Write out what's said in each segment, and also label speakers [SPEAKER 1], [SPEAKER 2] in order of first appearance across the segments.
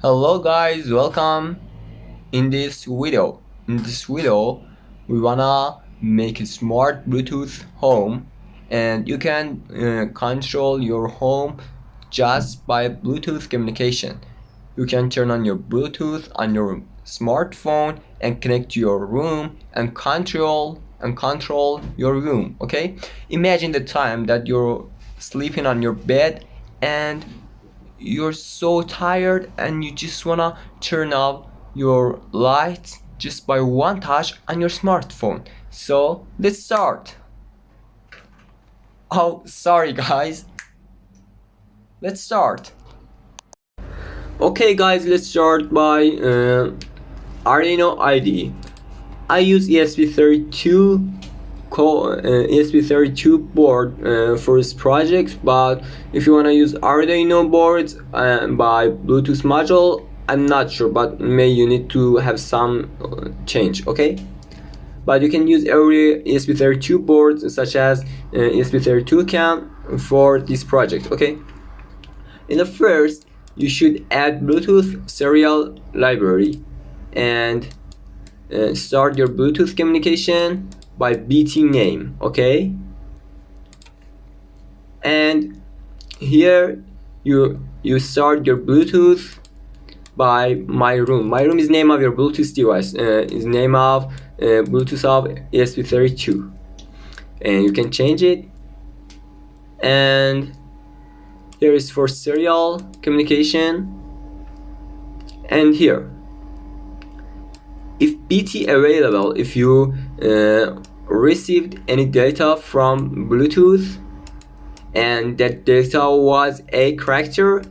[SPEAKER 1] Hello guys, welcome. In this video we wanna make a smart Bluetooth home, and you can control your home just by Bluetooth communication. You can turn on your Bluetooth on your smartphone and connect to your room and control your room. Okay, imagine the time that you're sleeping on your bed and you're so tired and you just wanna turn off your lights just by one touch on your smartphone. So let's start. Oh, sorry guys. Let's start. Okay guys, let's start by Arduino IDE. I use ESP32 board for this project, but if you want to use Arduino boards by Bluetooth module, I'm not sure, but maybe you need to have some change. Okay, but you can use every ESP32 board such as ESP32 CAM for this project. Okay, in the first you should add Bluetooth serial library and start your Bluetooth communication by BT name. Okay, and here you start your Bluetooth by my room. My room is name of your Bluetooth device, is name of Bluetooth of ESP32, and you can change it. And here is for serial communication, and here if BT available, if you received any data from Bluetooth and that data was a character,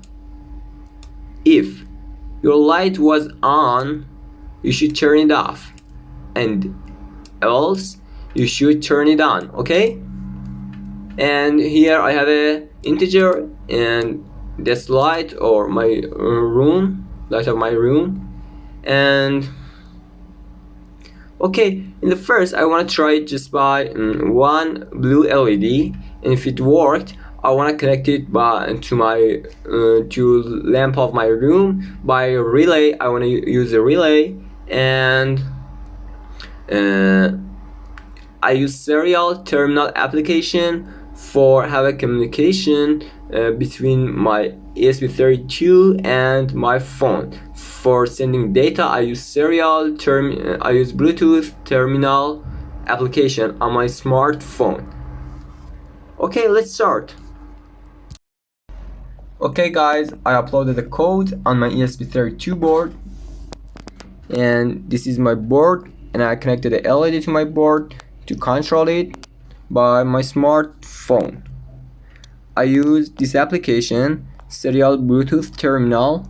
[SPEAKER 1] if your light was on, you should turn it off, and else you should turn it on. Okay, and here I have a integer, and that's light or my room, light of my room. And okay, in the first I want to try it just by one blue LED, and if it worked, I want to connect it to my to lamp of my room by a relay. I want to use a relay, and I use serial terminal application for have a communication between my ESP32 and my phone. For sending data, I use I use Bluetooth terminal application on my smartphone. Okay, let's start. Okay guys, I uploaded the code on my ESP32 board, and this is my board, and I connected the LED to my board to control it by my smartphone. I use this application, serial Bluetooth terminal,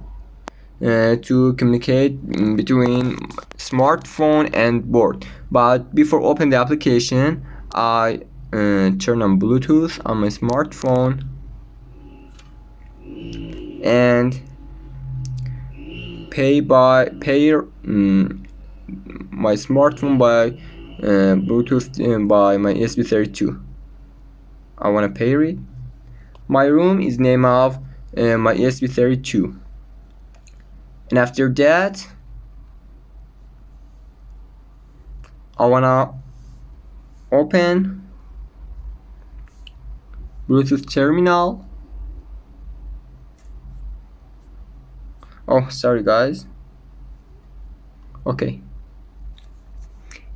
[SPEAKER 1] to communicate between smartphone and board. But before opening the application, I turn on Bluetooth on my smartphone and pair my smartphone by Bluetooth by my ESP32. I want to pair it. My room is name of my ESP32, and after that I wanna open Bluetooth terminal. Oh, sorry guys. Okay,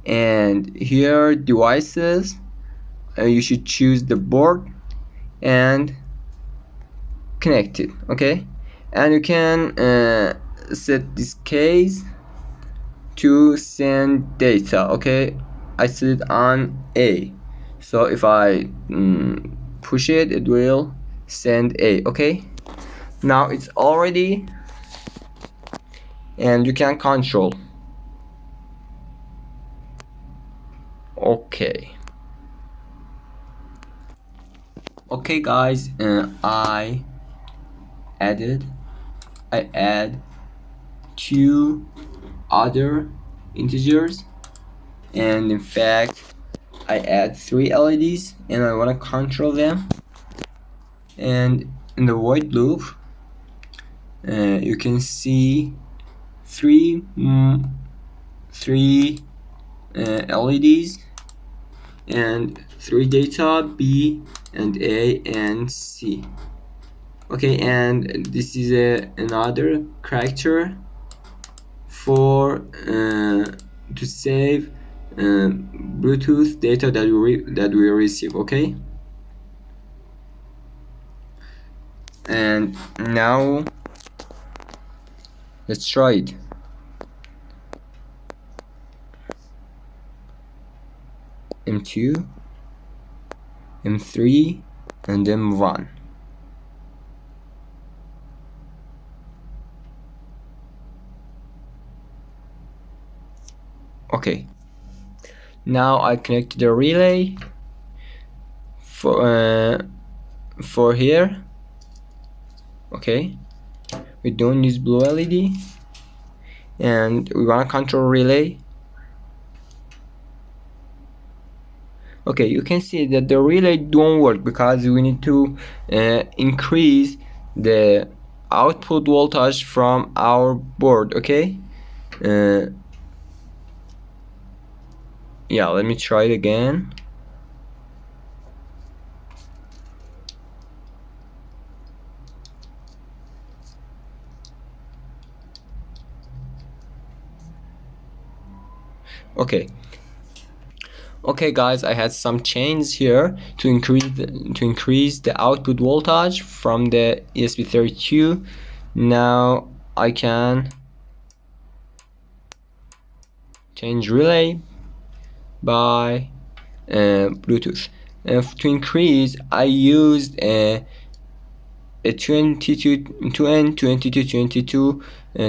[SPEAKER 1] and here devices, you should choose the board and connect it. Okay, and you can set this case to send data. Okay, I set it on A, so if I push it, it will send A. Okay, now it's already, and you can control. Okay guys, I add two other integers, and in fact I add three LEDs, and I want to control them. And in the void loop you can see three LEDs and three data B and A and C. Okay, and this is another character for to save Bluetooth data that we receive. Okay, and now let's try it. M2, M3, and M1. Okay, now I connect the relay for here. Okay, we don't use blue LED, and we want to control relay. Okay, you can see that the relay don't work because we need to increase the output voltage from our board. Okay, yeah, let me try it again. Okay guys, I had some changes here to increase the output voltage from the ESP32. Now I can change relay by Bluetooth. To increase, I used a 2222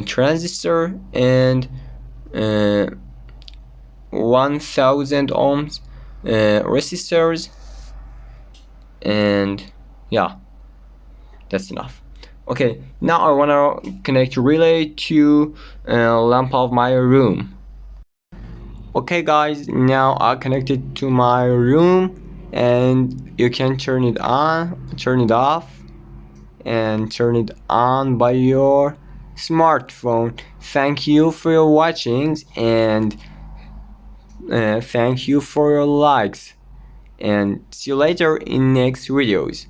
[SPEAKER 1] transistor and 1000 ohms resistors, and yeah, that's enough. Okay, now I want to connect relay to lamp of my room. Okay guys, now I connected to my room, and you can turn it on, turn it off, and turn it on by your smartphone. Thank you for your watching, and thank you for your likes, and see you later in next videos.